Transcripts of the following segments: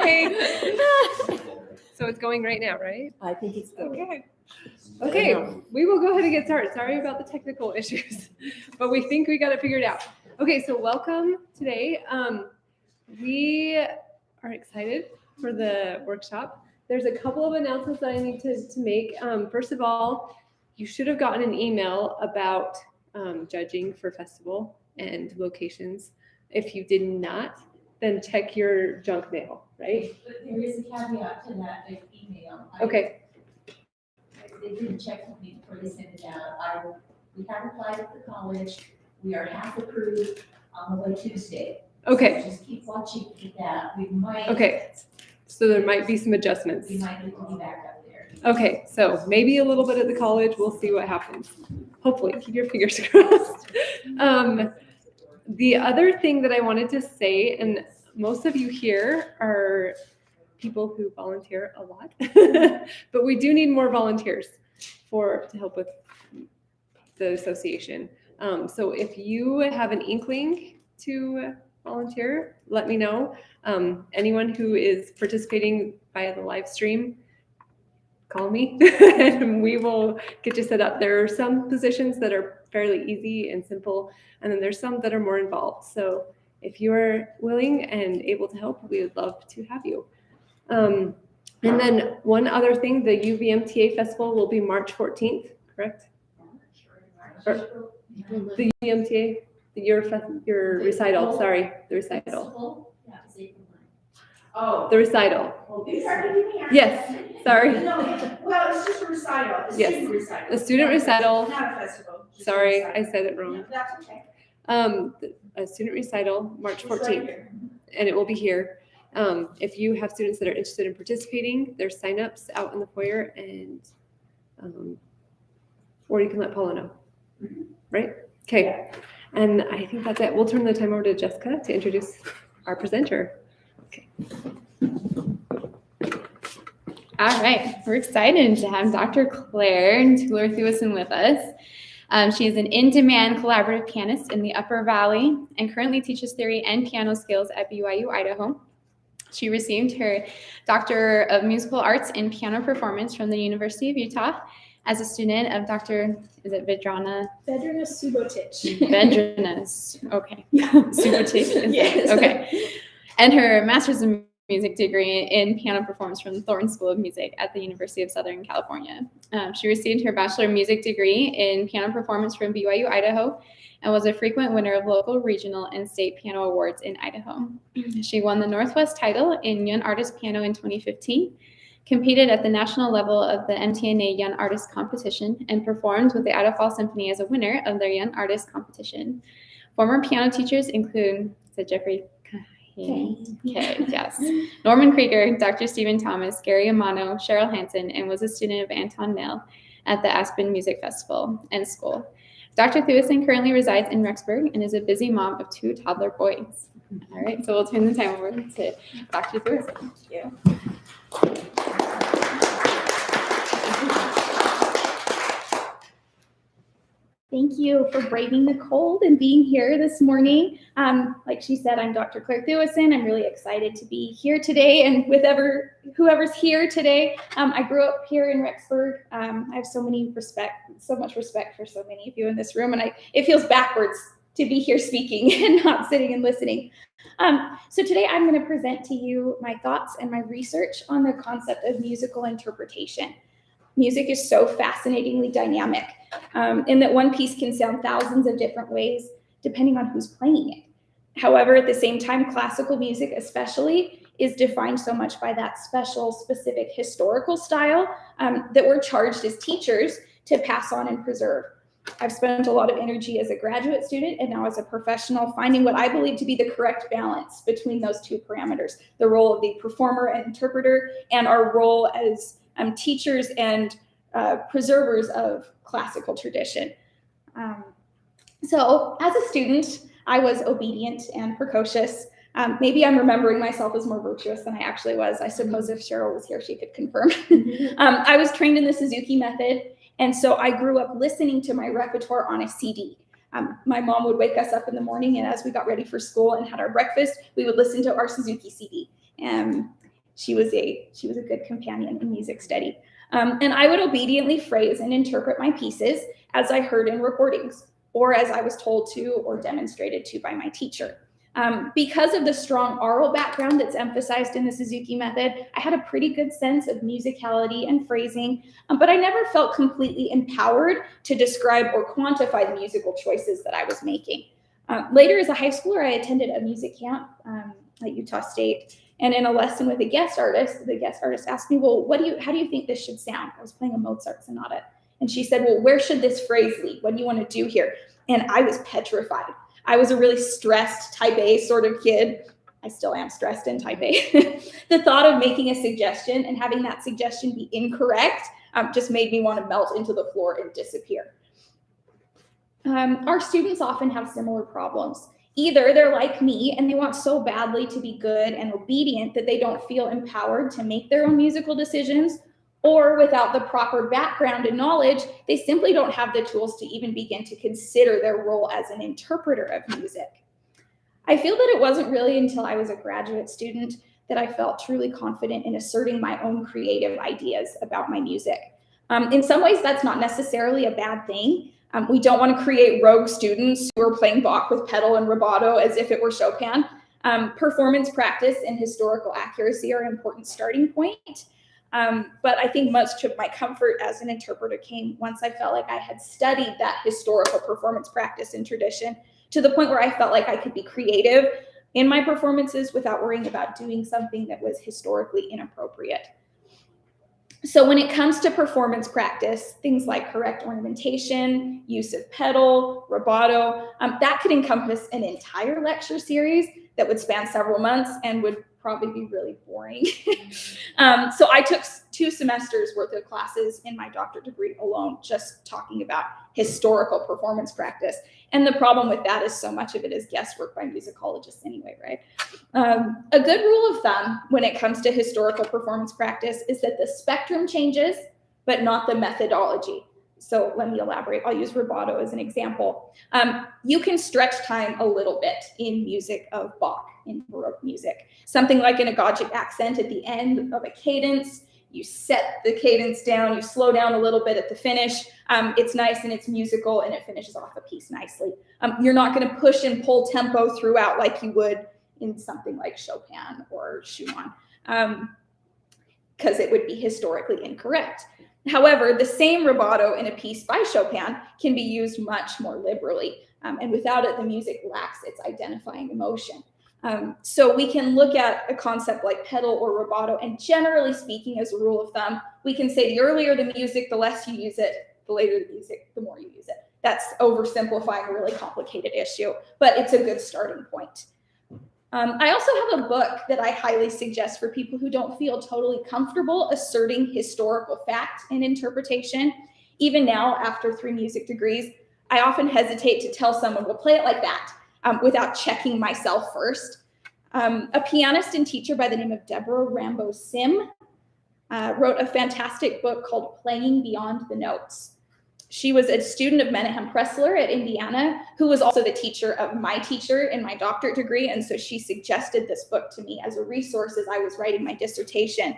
Okay. So it's going right now, right? I think it's going. Okay. Okay, we will go ahead and get started. Sorry about the technical issues, but we think we got it figured out. Okay, so welcome today. We are excited for the workshop. There's a couple of announcements that I need to make. First of all, you should have gotten an email about judging for festival and locations. If you did not, then check your junk mail, right? But there is a caveat to that email. Okay. They didn't check with me before they sent it out. We have applied at the college. We are half approved on the way Tuesday. Okay. So just keep watching for that. We might. Okay. So there might be some adjustments. We might need to be back up there. Okay. So maybe a little bit at the college. We'll see what happens. Hopefully, keep your fingers crossed. The other thing that I wanted to say, and most of you here are people who volunteer a lot, but we do need more volunteers to help with the association. So if you have an inkling to volunteer, let me know. Anyone who is participating via the live stream, call me and we will get you set up. There are some positions that are fairly easy and simple, and then there's some that are more involved. So if you're willing and able to help, we would love to have you. And then one other thing, the UVMTA festival will be March 14th, correct? Or the UVMTA, your recital, sorry, the recital. Oh. The recital. Yes, sorry. No, well, it's just a recital, a Yes. student recital. A student recital. Not a festival. just a Sorry, recital. I said it wrong. No, that's okay. A student recital, March It's right 14th, here. and it will be here. If you have students that are interested in participating, there's signups out in the foyer, and or you can let Paula know, right? Okay, and I think that's it. We'll turn the time over to Jessica to introduce our presenter. Okay. All right, we're excited to have Dr. Claire Thueson with us. She is an in-demand collaborative pianist in the Upper Valley and currently teaches theory and piano skills at BYU, Idaho. She received her Doctor of Musical Arts in Piano Performance from the University of Utah as a student of Dr. Vedrana Subotic. Vedrana, okay. Subotic, Yes. Okay. And her Master's in Music degree in Piano Performance from the Thornton School of Music at the University of Southern California. She received her Bachelor of Music degree in Piano Performance from BYU, Idaho, and was a frequent winner of local, regional, and state piano awards in Idaho. She won the Northwest title in Young Artist Piano in 2015, competed at the national level of the MTNA Young Artist Competition, and performed with the Idaho Fall Symphony as a winner of their Young Artist Competition. Former piano teachers include Jeffrey Okay, yes. Norman Krieger, Dr. Stephen Thomas, Gary Amano, Cheryl Hansen, and was a student of Anton Nell at the Aspen Music Festival and School. Dr. Thueson currently resides in Rexburg and is a busy mom of 2 toddler boys. All right, so we'll turn the time over to Dr. Thueson. Thank you. Thank you for braving the cold and being here this morning. Like she said, I'm Dr. Claire Thueson. I'm really excited to be here today and with whoever's here today. I grew up here in Rexburg. I have so much respect for so many of you in this room, and it feels backwards to be here speaking and not sitting and listening. So today I'm going to present to you my thoughts and my research on the concept of musical interpretation. Music is so fascinatingly dynamic, in that one piece can sound thousands of different ways depending on who's playing it. However, at the same time, classical music especially is defined so much by that special, specific historical style that we're charged as teachers to pass on and preserve. I've spent a lot of energy as a graduate student and now as a professional finding what I believe to be the correct balance between those two parameters, the role of the performer and interpreter and our role as teachers and preservers of classical tradition. So as a student, I was obedient and precocious. Maybe I'm remembering myself as more virtuous than I actually was. I suppose if Cheryl was here, she could confirm. I was trained in the Suzuki method, and so I grew up listening to my repertoire on a CD. My mom would wake us up in the morning, and as we got ready for school and had our breakfast, we would listen to our Suzuki CD. She was a good companion in music study. And I would obediently phrase and interpret my pieces as I heard in recordings, or as I was told to or demonstrated to by my teacher. Because of the strong oral background that's emphasized in the Suzuki method, I had a pretty good sense of musicality and phrasing, but I never felt completely empowered to describe or quantify the musical choices that I was making. Later as a high schooler, I attended a music camp at Utah State. And in a lesson with a guest artist, the guest artist asked me, well, how do you think this should sound? I was playing a Mozart sonata. And she said, well, where should this phrase lead? What do you want to do here? And I was petrified. I was a really stressed type A sort of kid. I still am stressed in type A. The thought of making a suggestion and having that suggestion be incorrect just made me want to melt into the floor and disappear. Our students often have similar problems. Either they're like me and they want so badly to be good and obedient that they don't feel empowered to make their own musical decisions, or without the proper background and knowledge, they simply don't have the tools to even begin to consider their role as an interpreter of music. I feel that it wasn't really until I was a graduate student that I felt truly confident in asserting my own creative ideas about my music. In some ways, that's not necessarily a bad thing. We don't want to create rogue students who are playing Bach with pedal and rubato as if it were Chopin. Performance practice and historical accuracy are an important starting point. But I think much of my comfort as an interpreter came once I felt like I had studied that historical performance practice and tradition to the point where I felt like I could be creative in my performances without worrying about doing something that was historically inappropriate. So when it comes to performance practice, things like correct ornamentation, use of pedal, rubato, that could encompass an entire lecture series that would span several months and would probably be really boring. So I took 2 semesters worth of classes in my doctorate degree alone, just talking about historical performance practice. And the problem with that is so much of it is guesswork by musicologists anyway, right? A good rule of thumb when it comes to historical performance practice is that the spectrum changes, but not the methodology. So let me elaborate. I'll use rubato as an example. You can stretch time a little bit in music of Bach, in Baroque music. Something like an agogic accent at the end of a cadence. You set the cadence down, you slow down a little bit at the finish. It's nice and it's musical and it finishes off a piece nicely. You're not going to push and pull tempo throughout like you would in something like Chopin or Schumann, because it would be historically incorrect. However, the same rubato in a piece by Chopin can be used much more liberally, and without it, the music lacks its identifying emotion. So we can look at a concept like pedal or rubato, and generally speaking, as a rule of thumb, we can say the earlier the music, the less you use it, the later the music, the more you use it. That's oversimplifying a really complicated issue, but it's a good starting point. I also have a book that I highly suggest for people who don't feel totally comfortable asserting historical fact and interpretation. Even now, after 3 music degrees, I often hesitate to tell someone, well, play it like that, without checking myself first. A pianist and teacher by the name of Deborah Rambo Sim wrote a fantastic book called Playing Beyond the Notes. She was a student of Menahem Pressler at Indiana, who was also the teacher of my teacher in my doctorate degree. And so she suggested this book to me as a resource as I was writing my dissertation.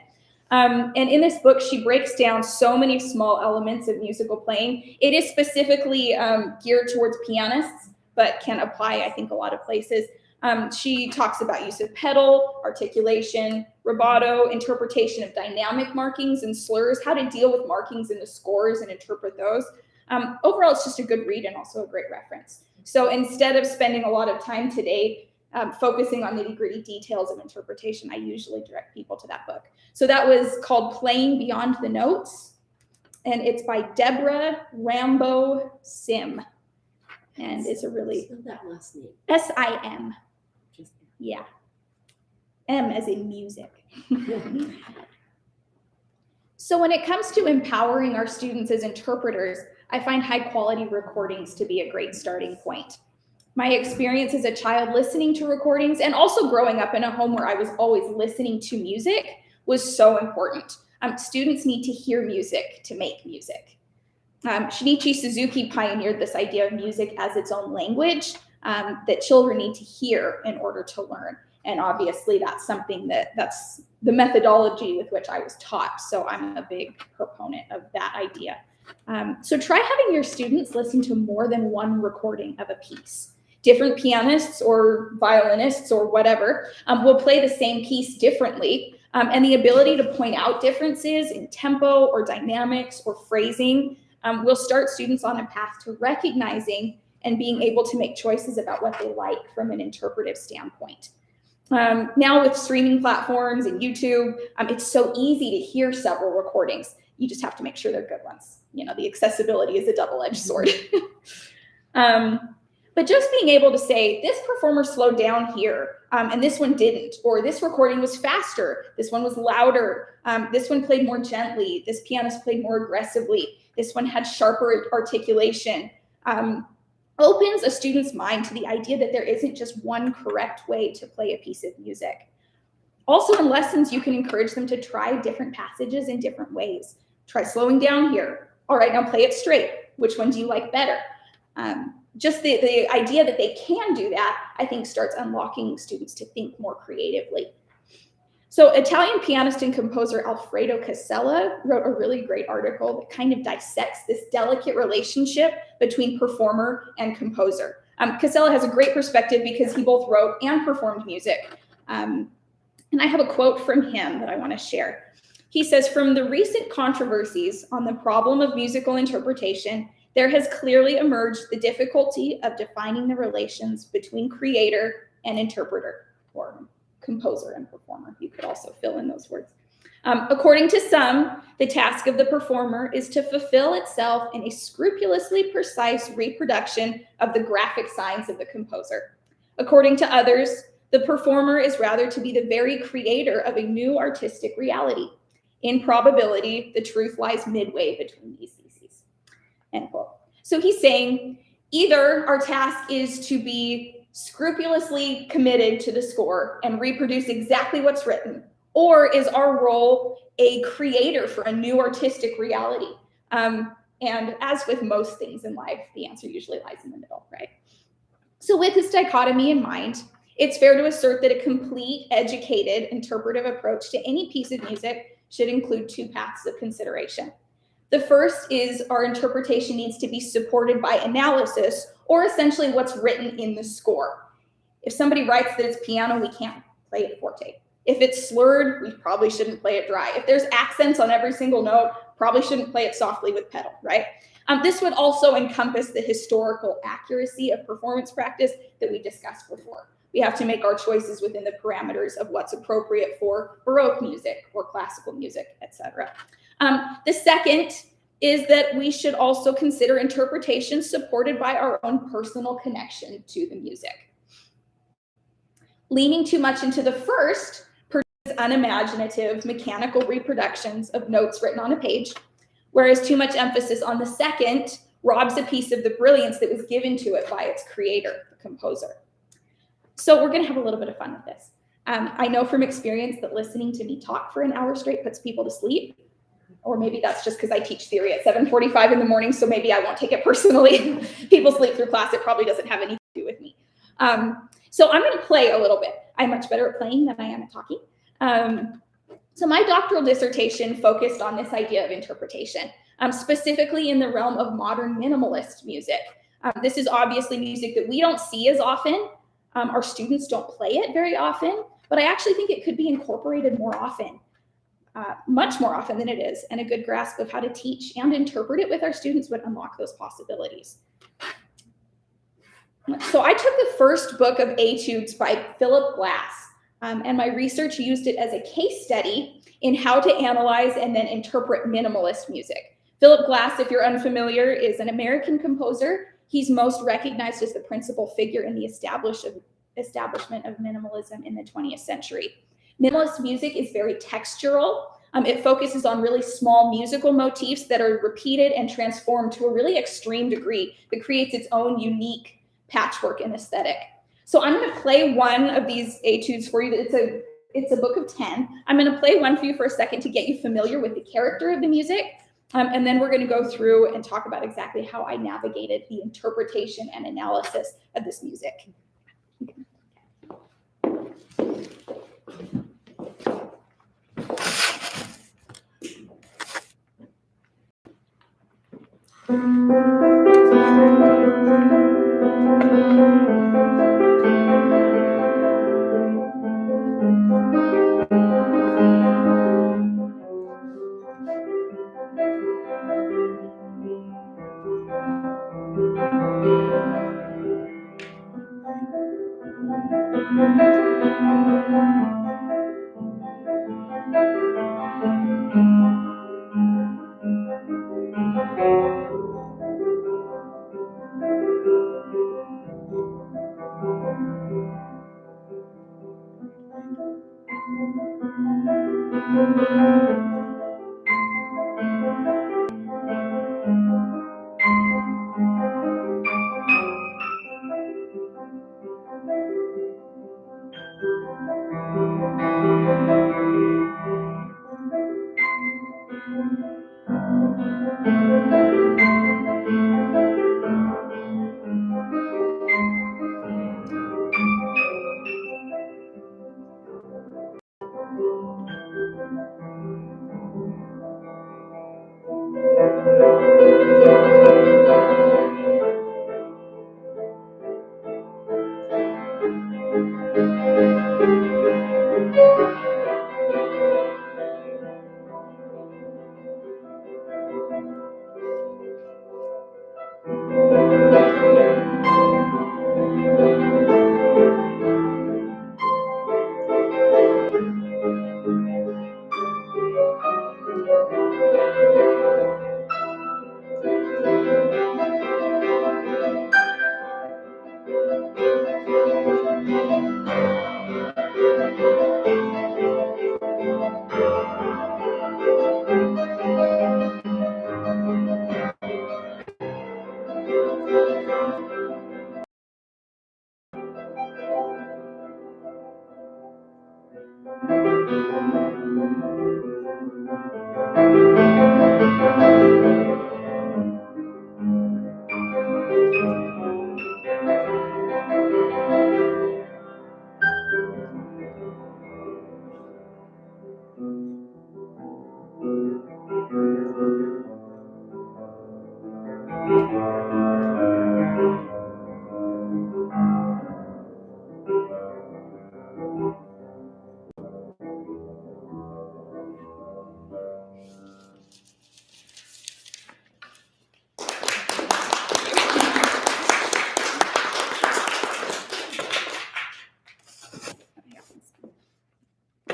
And in this book, she breaks down so many small elements of musical playing. It is specifically geared towards pianists, but can apply, I think, a lot of places. She talks about use of pedal, articulation, rubato, interpretation of dynamic markings and slurs, how to deal with markings in the scores and interpret those. Overall, it's just a good read and also a great reference. So instead of spending a lot of time today focusing on nitty-gritty details of interpretation, I usually direct people to that book. So that was called Playing Beyond the Notes, and it's by Deborah Rambo Sim. And it's a really... Spell that last name. S-I-M. Just Yeah. M as in music. So when it comes to empowering our students as interpreters, I find high quality recordings to be a great starting point. My experience as a child listening to recordings and also growing up in a home where I was always listening to music was so important. Students need to hear music to make music. Shinichi Suzuki pioneered this idea of music as its own language that children need to hear in order to learn. And obviously that's something that's the methodology with which I was taught. So I'm a big proponent of that idea. So try having your students listen to more than one recording of a piece. Different pianists or violinists or whatever will play the same piece differently. And the ability to point out differences in tempo or dynamics or phrasing will start students on a path to recognizing and being able to make choices about what they like from an interpretive standpoint. Now with streaming platforms and YouTube, it's so easy to hear several recordings. You just have to make sure they're good ones. You know, the accessibility is a double-edged sword. But just being able to say, this performer slowed down here, and this one didn't, or this recording was faster, this one was louder, this one played more gently, this pianist played more aggressively, this one had sharper articulation, opens a student's mind to the idea that there isn't just one correct way to play a piece of music. Also in lessons, you can encourage them to try different passages in different ways. Try slowing down here. All right, now play it straight. Which one do you like better? Just the idea that they can do that, I think, starts unlocking students to think more creatively. So Italian pianist and composer Alfredo Casella wrote a really great article that kind of dissects this delicate relationship between performer and composer. Casella has a great perspective because he both wrote and performed music. And I have a quote from him that I want to share. He says, "From the recent controversies on the problem of musical interpretation, there has clearly emerged the difficulty of defining the relations between creator and interpreter, or composer and performer. You could also fill in those words. According to some, the task of the performer is to fulfill itself in a scrupulously precise reproduction of the graphic signs of the composer. According to others, the performer is rather to be the very creator of a new artistic reality. In probability, the truth lies midway between these theses." End quote. So he's saying either our task is to be scrupulously committed to the score and reproduce exactly what's written, or is our role a creator for a new artistic reality? And as with most things in life, the answer usually lies in the middle, right? So with this dichotomy in mind, it's fair to assert that a complete, educated, interpretive approach to any piece of music should include two paths of consideration. The first is our interpretation needs to be supported by analysis, or essentially what's written in the score. If somebody writes that it's piano, we can't play it forte. If it's slurred, we probably shouldn't play it dry. If there's accents on every single note, probably shouldn't play it softly with pedal, right? This would also encompass the historical accuracy of performance practice that we discussed before. We have to make our choices within the parameters of what's appropriate for Baroque music or classical music, etc. The second is that we should also consider interpretation supported by our own personal connection to the music. Leaning too much into the first produces unimaginative, mechanical reproductions of notes written on a page, whereas too much emphasis on the second robs a piece of the brilliance that was given to it by its creator, the composer. So we're going to have a little bit of fun with this. I know from experience that listening to me talk for an hour straight puts people to sleep. Or maybe that's just because I teach theory at 7:45 in the morning, so maybe I won't take it personally. People sleep through class. It probably doesn't have anything to do with me. So I'm going to play a little bit. I'm much better at playing than I am at talking. So my doctoral dissertation focused on this idea of interpretation, specifically in the realm of modern minimalist music. This is obviously music that we don't see as often. Our students don't play it very often, but I actually think it could be incorporated more often. Much more often than it is, and a good grasp of how to teach and interpret it with our students would unlock those possibilities. So I took the first book of Etudes by Philip Glass, and my research used it as a case study in how to analyze and then interpret minimalist music. Philip Glass, if you're unfamiliar, is an American composer. He's most recognized as the principal figure in the establishment of minimalism in the 20th century. Minimalist music is very textural. It focuses on really small musical motifs that are repeated and transformed to a really extreme degree that creates its own unique patchwork and aesthetic. So I'm going to play one of these etudes for you. It's a book of 10. I'm going to play one for you for a second to get you familiar with the character of the music. And then we're going to go through and talk about exactly how I navigated the interpretation and analysis of this music.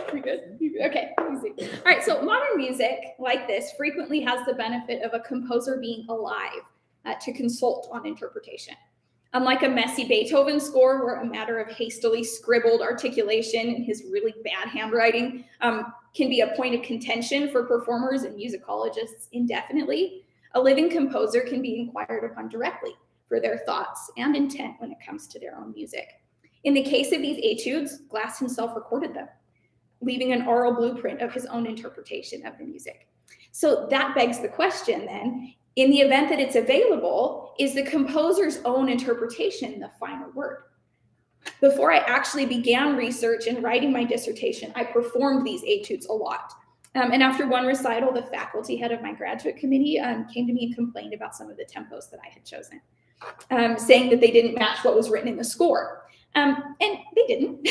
Pretty good. Okay, easy. All right, so modern music like this frequently has the benefit of a composer being alive to consult on interpretation. Unlike a messy Beethoven score, where a matter of hastily scribbled articulation in his really bad handwriting can be a point of contention for performers and musicologists indefinitely, a living composer can be inquired upon directly for their thoughts and intent when it comes to their own music. In the case of these etudes, Glass himself recorded them, leaving an oral blueprint of his own interpretation of the music. So that begs the question then, in the event that it's available, is the composer's own interpretation the final word? Before I actually began research and writing my dissertation, I performed these etudes a lot. And after one recital, the faculty head of my graduate committee came to me and complained about some of the tempos that I had chosen, saying that they didn't match what was written in the score. And they didn't.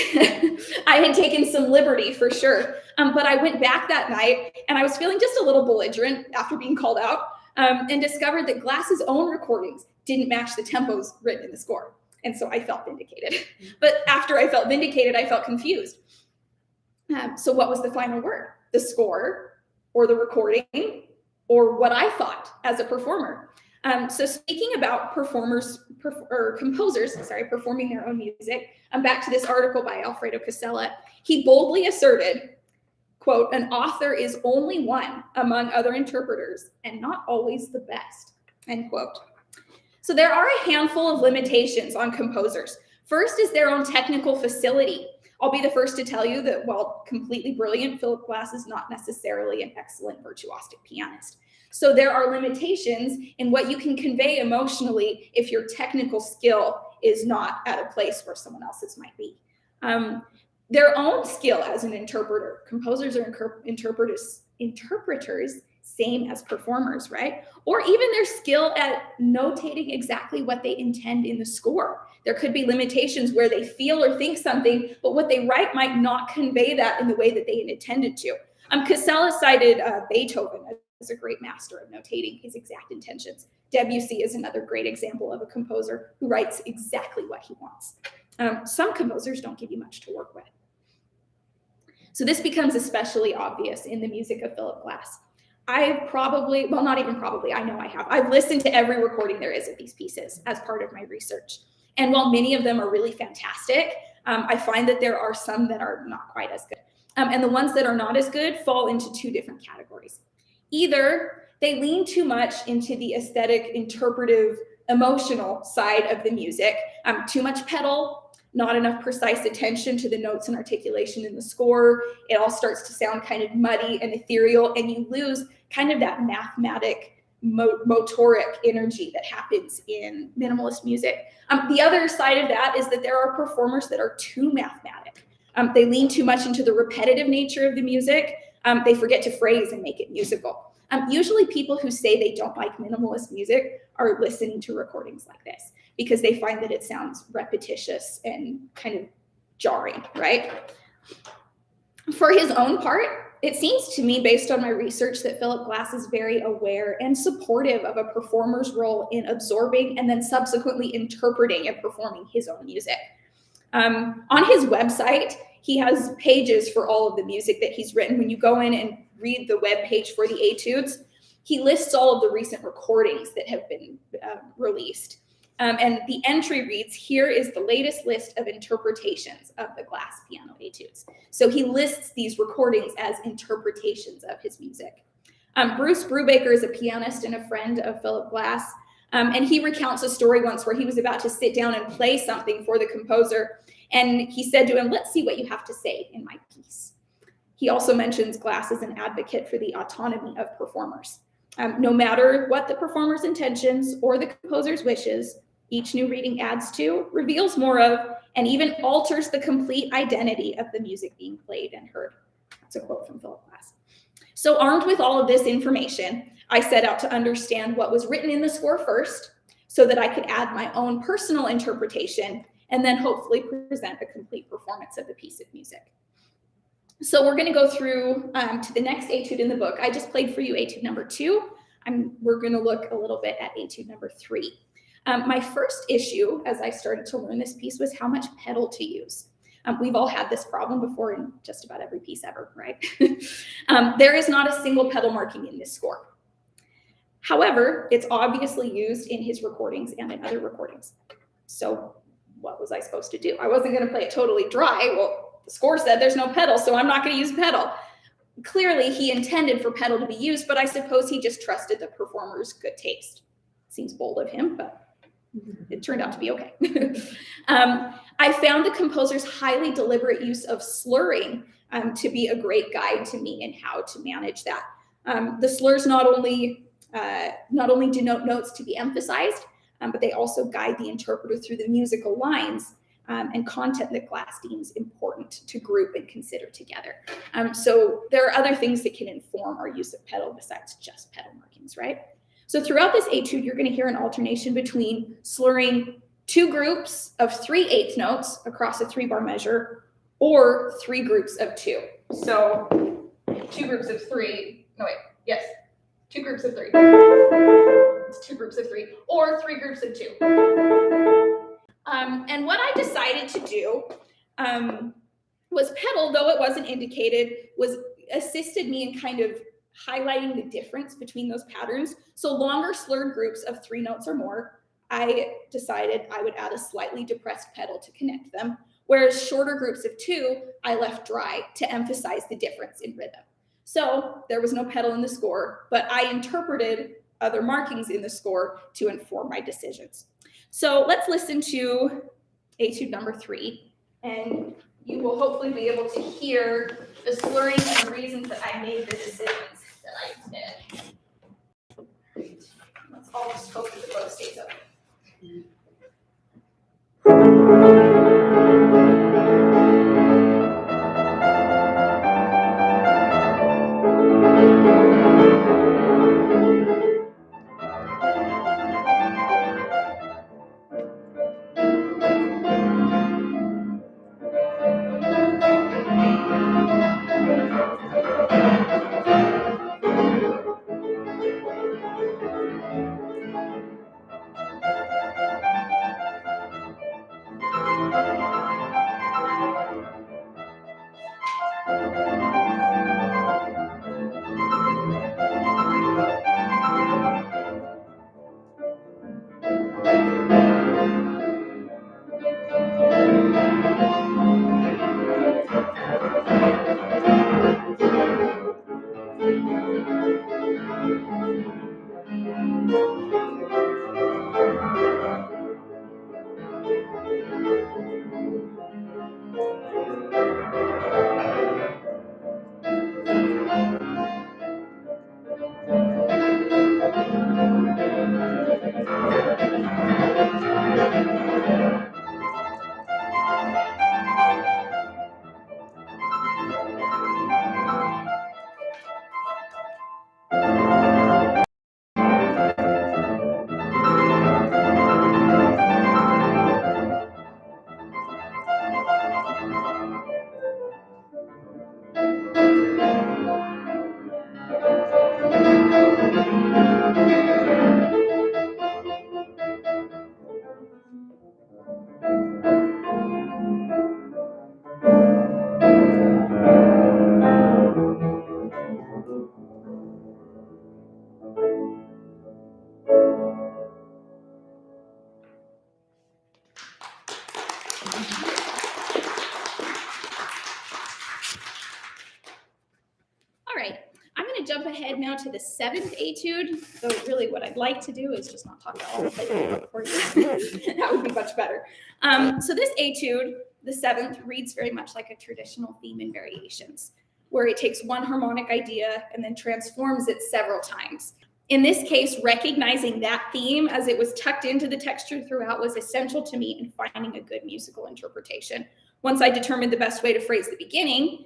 I had taken some liberty for sure. But I went back that night and I was feeling just a little belligerent after being called out and discovered that Glass's own recordings didn't match the tempos written in the score. And so I felt vindicated. But after I felt vindicated, I felt confused. So what was the final word? The score or the recording or what I thought as a performer? So speaking about composers performing their own music, I'm back to this article by Alfredo Casella. He boldly asserted, quote, "An author is only one among other interpreters and not always the best," end quote. So there are a handful of limitations on composers. First is their own technical facility. I'll be the first to tell you that while completely brilliant, Philip Glass is not necessarily an excellent virtuosic pianist. So there are limitations in what you can convey emotionally if your technical skill is not at a place where someone else's might be. their own skill as an interpreter. Composers are interpreters, same as performers, right? Or even their skill at notating exactly what they intend in the score. There could be limitations where they feel or think something, but what they write might not convey that in the way that they intended to. Casella cited Beethoven as a great master of notating his exact intentions. Debussy is another great example of a composer who writes exactly what he wants. Some composers don't give you much to work with. So this becomes especially obvious in the music of Philip Glass. I've probably, well, not even probably, I know I have. I've listened to every recording there is of these pieces as part of my research. And while many of them are really fantastic, I find that there are some that are not quite as good. And the ones that are not as good fall into two different categories. Either they lean too much into the aesthetic, interpretive, emotional side of the music, too much pedal, not enough precise attention to the notes and articulation in the score. It all starts to sound kind of muddy and ethereal, and you lose kind of that mathematic, motoric energy that happens in minimalist music. The other side of that is that there are performers that are too mathematic. They lean too much into the repetitive nature of the music. They forget to phrase and make it musical. Usually people who say they don't like minimalist music are listening to recordings like this because they find that it sounds repetitious and kind of jarring, right? For his own part, it seems to me, based on my research, that Philip Glass is very aware and supportive of a performer's role in absorbing and then subsequently interpreting and performing his own music. On his website, he has pages for all of the music that he's written. When you go in and read the web page for the etudes, he lists all of the recent recordings that have been released. And the entry reads, here is the latest list of interpretations of the Glass piano etudes. So he lists these recordings as interpretations of his music. Bruce Brubaker is a pianist and a friend of Philip Glass. And he recounts a story once where he was about to sit down and play something for the composer. And he said to him, let's see what you have to say in my piece. He also mentions Glass as an advocate for the autonomy of performers. No matter what the performer's intentions or the composer's wishes, each new reading adds to, reveals more of, and even alters the complete identity of the music being played and heard. That's a quote from Philip Glass. So armed with all of this information, I set out to understand what was written in the score first so that I could add my own personal interpretation and then hopefully present a complete performance of the piece of music. So we're going to go through to the next etude in the book. I just played for you etude number 2. We're going to look a little bit at etude number 3. My first issue as I started to learn this piece was how much pedal to use. We've all had this problem before in just about every piece ever, right? There is not a single pedal marking in this score. However, it's obviously used in his recordings and in other recordings. So what was I supposed to do? I wasn't going to play it totally dry. Well, the score said there's no pedal, so I'm not going to use pedal. Clearly, he intended for pedal to be used, but I suppose he just trusted the performer's good taste. Seems bold of him, but it turned out to be okay. I found the composer's highly deliberate use of slurring to be a great guide to me in how to manage that. The slurs not only denote notes to be emphasized, but they also guide the interpreter through the musical lines and content that Glass deems important to group and consider together. So there are other things that can inform our use of pedal besides just pedal markings, right? So throughout this etude, you're going to hear an alternation between slurring 2 groups of 3/8 notes across a 3-bar measure or 3 groups of 2. So 2 groups of 3, no wait, yes, 2 groups of 3. It's 2 groups of 3 or 3 groups of 2. And what I decided to do was pedal, though it wasn't indicated, assisted me in kind of highlighting the difference between those patterns. So longer slurred groups of 3 notes or more, I decided I would add a slightly depressed pedal to connect them, whereas shorter groups of 2, I left dry to emphasize the difference in rhythm. So there was no pedal in the score, but I interpreted other markings in the score to inform my decisions. So let's listen to etude number 3, and you will hopefully be able to hear the slurring and the reasons that I made the decisions that I did. Let's all just hope that the bow stays open. All right, I'm going to jump ahead now to the 7th etude. So really what I'd like to do is just not talk about all of it for you. That would be much better. So this etude, the 7th, reads very much like a traditional theme and variations, where it takes one harmonic idea and then transforms it several times. In this case, recognizing that theme as it was tucked into the texture throughout was essential to me in finding a good musical interpretation. Once I determined the best way to phrase the beginning,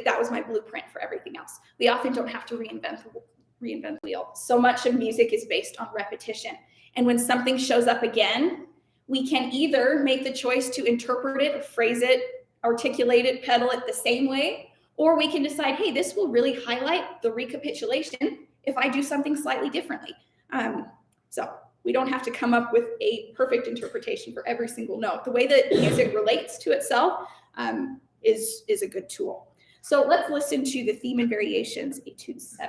that was my blueprint for everything else. We often don't have to reinvent the wheel. So much of music is based on repetition. And when something shows up again, we can either make the choice to interpret it, or phrase it, articulate it, pedal it the same way, or we can decide, hey, this will really highlight the recapitulation if I do something slightly differently. So we don't have to come up with a perfect interpretation for every single note. The way that music relates to itself is a good tool. So let's listen to the theme and variations, Etude 7.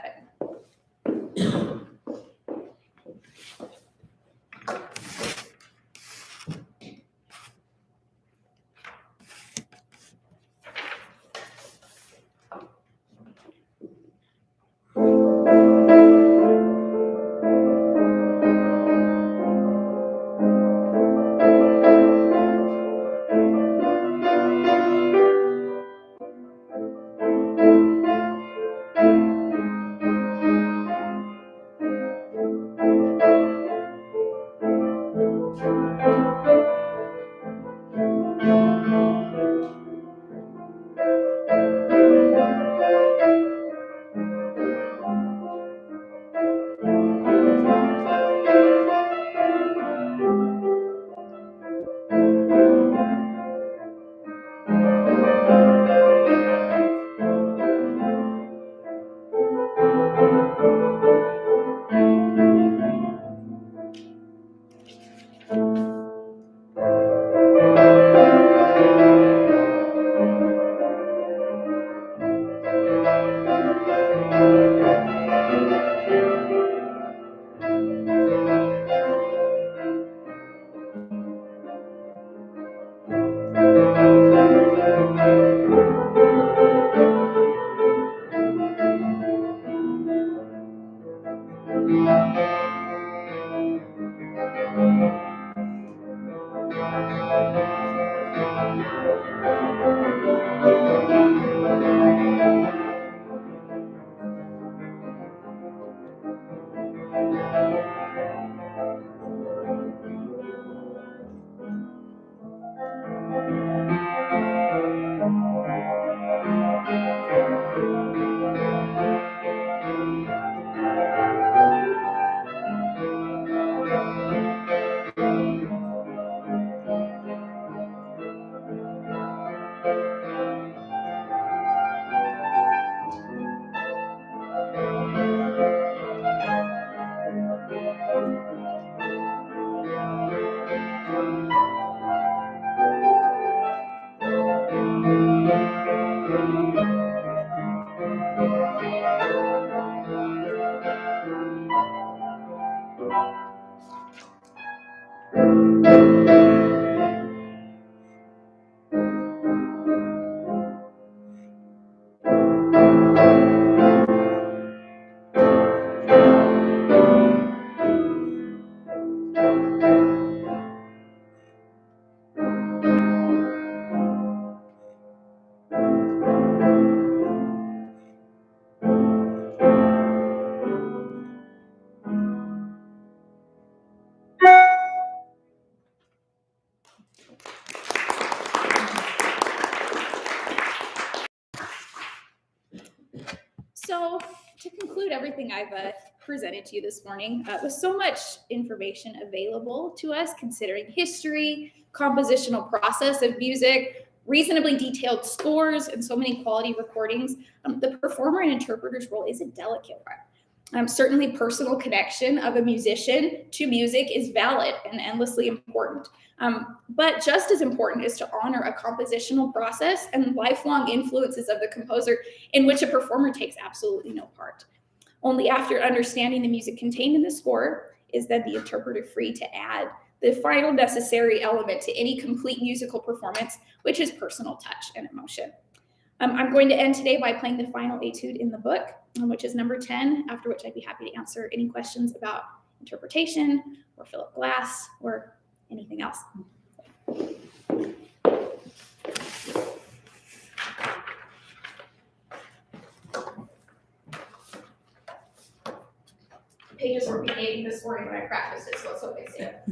So to conclude everything I've presented to you this morning, with so much information available to us, considering history, compositional process of music, reasonably detailed scores, and so many quality recordings, the performer and interpreter's role is a delicate one. Certainly personal connection of a musician to music is valid and endlessly important. But just as important is to honor a compositional process and lifelong influences of the composer in which a performer takes absolutely no part. Only after understanding the music contained in the score is then the interpreter free to add the final necessary element to any complete musical performance, which is personal touch and emotion. I'm going to end today by playing the final etude in the book, which is number 10, after which I'd be happy to answer any questions about interpretation or Philip Glass or anything else. Pages were behaving this morning when I practiced it, so let's hope they say it.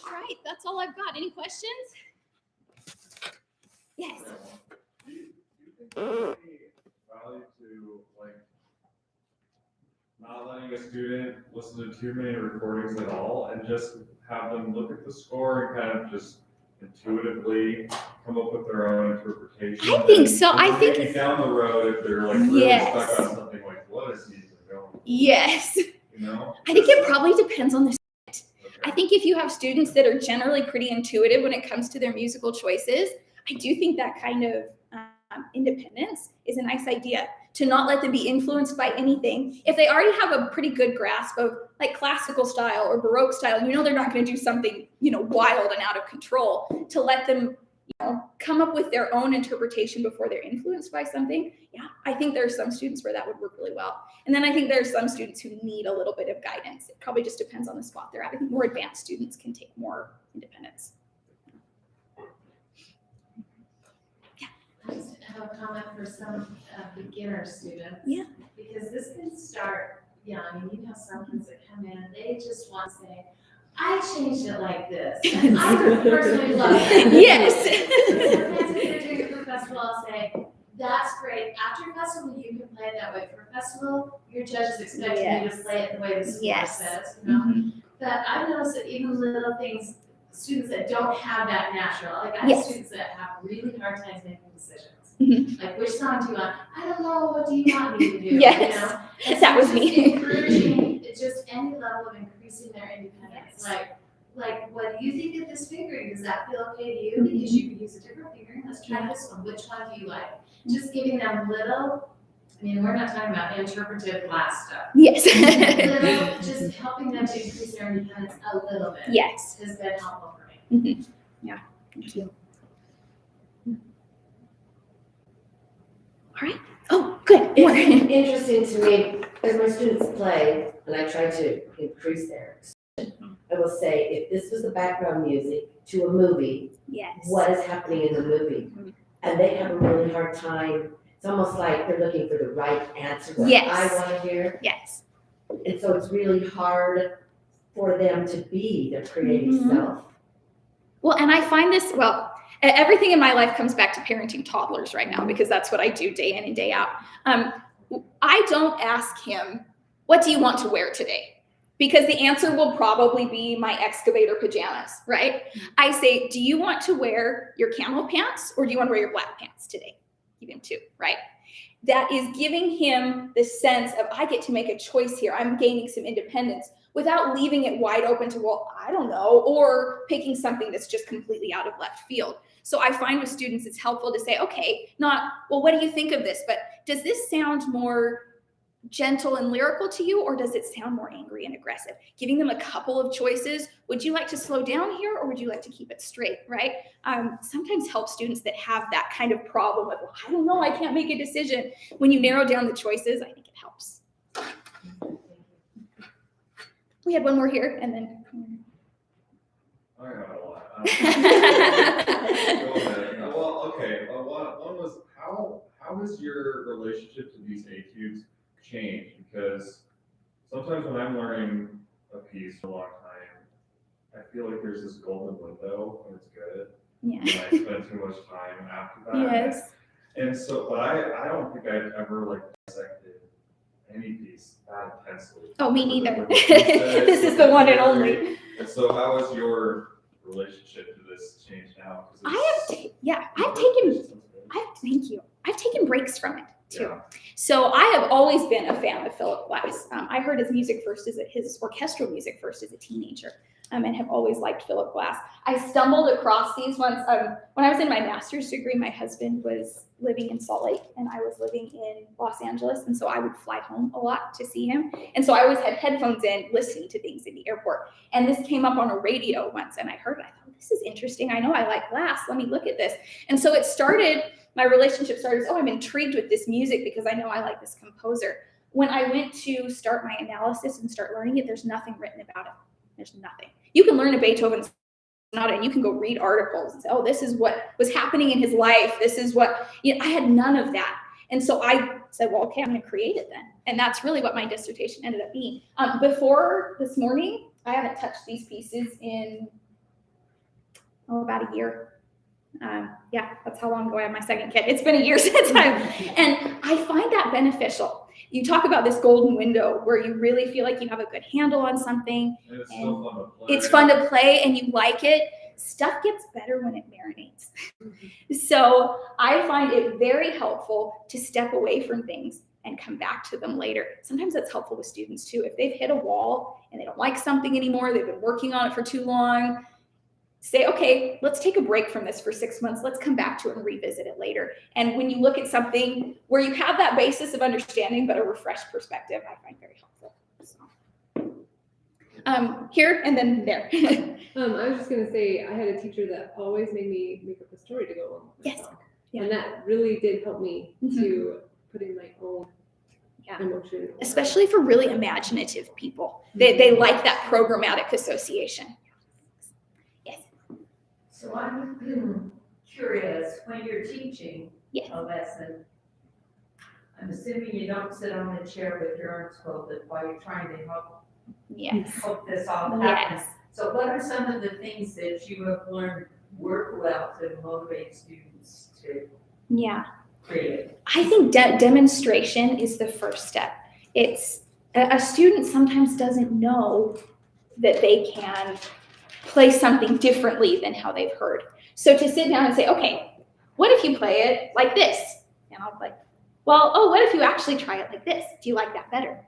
All right, that's all I've got. Any questions? Yes. Do you think there's any value to like not letting a student listen to too many recordings at all and just have them look at the score and kind of just intuitively come up with their own interpretation? I think so. And I think maybe down the road, if they're like really Yes. stuck on something like what is he going, yes. you know? I think it probably depends on the student. I Okay. think if you have students that are generally pretty intuitive when it comes to their musical choices, I do think that kind of independence is a nice idea, to not let them be influenced by anything. If they already have a pretty good grasp of like classical style or Baroque style, they're not going to do something, wild and out of control, to let them, come up with their own interpretation before they're influenced by something. Yeah, I think there are some students where that would work really well. And then I think there are some students who need a little bit of guidance. It probably just depends on the spot they're at. I think more advanced students can take more independence. I just have a comment for some beginner students. Yeah. Because this can start young, and you have some kids that come in and they just want to say, I changed it like this. And I personally love it. Yes. Sometimes if they're doing it for festival, I'll say, that's great. After festival, you can play it that way. For festival, your judges expect you to Yes. play it the way the score Yes. says, you know? Mhm. But I've noticed that even little things, students that don't have that natural, like I have Yes. students that have really hard times making decisions. Mhm. Like, which song do you want? I don't know, what do you want me to do? You Yes. know? And That so was just me. encouraging, just any level of increasing their independence. Yes. Like, what do you think of this fingering? Does that feel okay to you? Because you could use a different fingering. Let's try this one. Which one do you like? Just giving them little, I mean, we're not talking about interpretive class stuff. Yes. Little, just helping them to increase their independence a little bit. Yes. Has been helpful for me. Mhm. Yeah. Thank you. All right. Oh, good. More. It's interesting to me, as my students play, and I try to increase their expression, I will say, if this was the background music to a movie, Yes. what is happening in the movie? And they have a really hard time, it's almost like they're looking for the right answer, what Yes. I want to hear. Yes. And so it's really hard for them to be their creative Mhm. self. Well, and I find this, everything in my life comes back to parenting toddlers right now, because that's what I do day in and day out. I don't ask him, what do you want to wear today? Because the answer will probably be my excavator pajamas, right? I say, do you want to wear your camel pants or do you want to wear your black pants today? Give him two, right? That is giving him the sense of, I get to make a choice here. I'm gaining some independence without leaving it wide open to, well, I don't know, or picking something that's just completely out of left field. So I find with students, it's helpful to say, okay, not, well, what do you think of this? But does this sound more gentle and lyrical to you, or does it sound more angry and aggressive? Giving them a couple of choices. Would you like to slow down here, or would you like to keep it straight, right? Sometimes help students that have that kind of problem of, well, I don't know, I can't make a decision. When you narrow down the choices, I think it helps. We had one more here, and then. I got a lot. Go ahead. Well, okay, one was, how has your relationship to these etudes changed? Because sometimes when I'm learning a piece for a long time, I feel like there's this golden window when it's good. Yeah. And I spend too much time after that. Yes. And so, but I don't think I've ever like dissected any piece that intensely. Oh, me neither. With the pieces, This is the one and only. And so how has your relationship to this changed now? Thank you. I've taken breaks from it too. Yeah. So I have always been a fan of Philip Glass. I heard his orchestral music first as a teenager, and have always liked Philip Glass. I stumbled across these ones when I was in my master's degree. My husband was living in Salt Lake, and I was living in Los Angeles, and so I would fly home a lot to see him. And so I always had headphones in, listening to things in the airport. And this came up on a radio once, and I heard it. I thought, this is interesting. I know I like Glass. Let me look at this. And so my relationship started as, I'm intrigued with this music because I know I like this composer. When I went to start my analysis and start learning it, there's nothing written about it. There's nothing. You can learn a Beethoven sonata and you can go read articles and say, this is what was happening in his life. This is what, I had none of that. And so I said, well, okay, I'm going to create it then. And that's really what my dissertation ended up being. Before this morning, I haven't touched these pieces in about a year. That's how long ago I had my second kid. It's been a year since and I find that beneficial. You talk about this golden window where you really feel like you have a good handle on something. And it's still fun to play. It's fun to play and you like it. Stuff gets better when it marinates. So I find it very helpful to step away from things and come back to them later. Sometimes that's helpful with students too. If they've hit a wall and they don't like something anymore, they've been working on it for too long, say, okay, let's take a break from this for 6 months. Let's come back to it and revisit it later. And when you look at something where you have that basis of understanding, but a refreshed perspective, I find very helpful. So, here and then there. I was just gonna say, I had a teacher that always made me make up a story to go along with my Yes. song. Yeah. And that really did help me to put in my own emotion. Especially for really imaginative people. They like that programmatic association. So I'm curious, when you're teaching Yes. a lesson, I'm assuming you don't sit on a chair with your arms folded while you're trying to Yes. help this all happen. Yes. So what are some of the things that you have learned work well to motivate students to? Yeah. creative? I think demonstration is the first step. It's a student sometimes doesn't know that they can play something differently than how they've heard. So to sit down and say, okay, what if you play it like this? And I'll be like, well, oh, what if you actually try it like this? Do you like that better?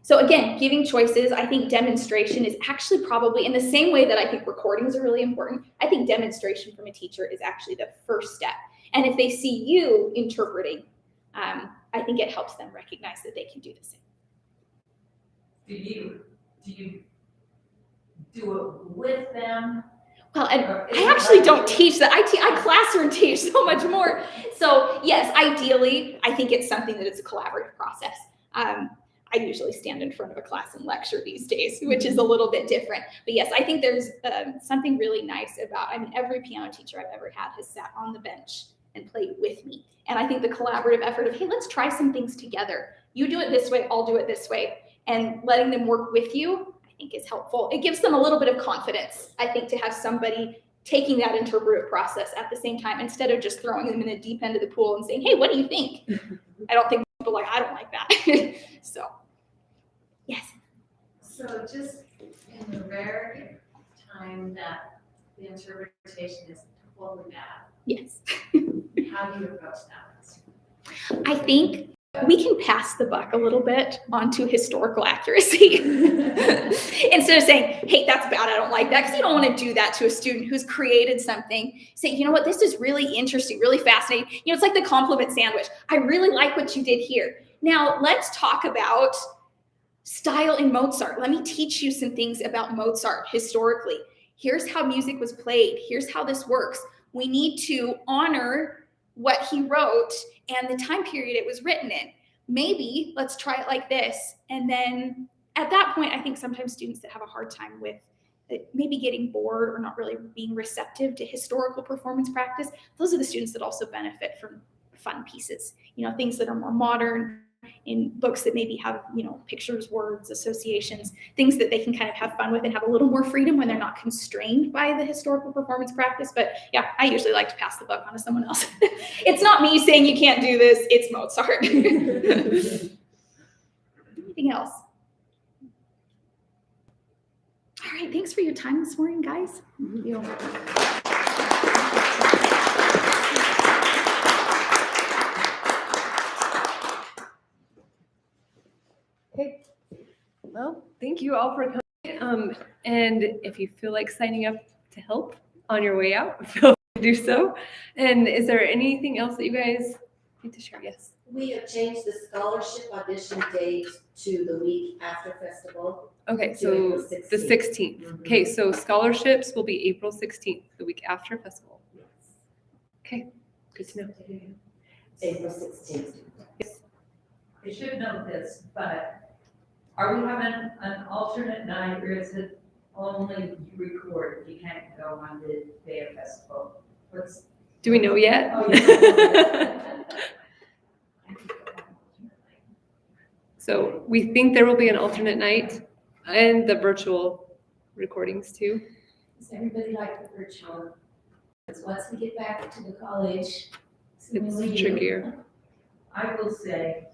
So again, giving choices. I think demonstration is actually probably in the same way that I think recordings are really important. I think demonstration from a teacher is actually the first step. And if they see you interpreting, I think it helps them recognize that they can do the same. Do you do it with them? Well, and Or is I it actually like- don't teach that. I classroom teach so much more. So yes, ideally, I think it's something that it's a collaborative process. I usually stand in front of a class and lecture these days, which is a little bit different. But yes, I think there's something really nice about, I mean, every piano teacher I've ever had has sat on the bench and played with me. And I think the collaborative effort of, hey, let's try some things together. You do it this way, I'll do it this way. And letting them work with you, I think is helpful. It gives them a little bit of confidence, I think, to have somebody taking that interpretive process at the same time, instead of just throwing them in the deep end of the pool and saying, hey, what do you think? I don't think people like, I don't like that. So, yes. So just in the rare time that the interpretation is totally bad, Yes. how do you approach that? I think we can pass the buck a little bit onto historical accuracy. Instead of saying, hey, that's bad, I don't like that, because you don't want to do that to a student who's created something. Say, you know what, this is really interesting, really fascinating. You know, it's like the compliment sandwich. I really like what you did here. Now, let's talk about style in Mozart. Let me teach you some things about Mozart historically. Here's how music was played. Here's how this works. We need to honor what he wrote and the time period it was written in. Maybe let's try it like this. And then at that point, I think sometimes students that have a hard time with maybe getting bored or not really being receptive to historical performance practice, those are the students that also benefit from fun pieces, you know, things that are more modern, in books that maybe have, you know, pictures, words, associations, things that they can kind of have fun with and have a little more freedom when they're not constrained by the historical performance practice. But yeah, I usually like to pass the buck on to someone else. It's not me saying you can't do this, it's Mozart. Anything else? All right, thanks for your time this morning, guys. Well, thank you all for coming. And if you feel like signing up to help on your way out, feel free to do so. And is there anything else that you guys need to share? Yes. We have changed the scholarship audition date to the week after festival. Okay, To so April the 16th. 16th. Mhm. Okay, so scholarships will be April 16th, the week after festival. Okay, good to know. April 16th. I should know this, but are we having an alternate night, or is it only you record, you can't go on the day of festival? Do we know yet? Oh, yeah. So we think there will be an alternate night and the virtual recordings too. Does everybody like the virtual? Because once we get back to the college, It's trickier. I will say,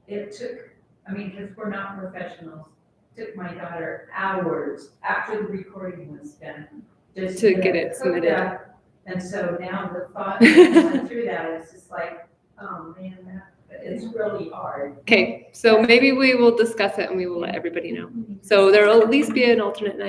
it took, because we're not professionals, took my daughter hours after the recording was done. Just To get it cooked submitted. up. And so now the thought of going through that is just like, oh man, it's really hard. Okay, so maybe we will discuss it and we will let everybody know. So there will at least be an alternate night.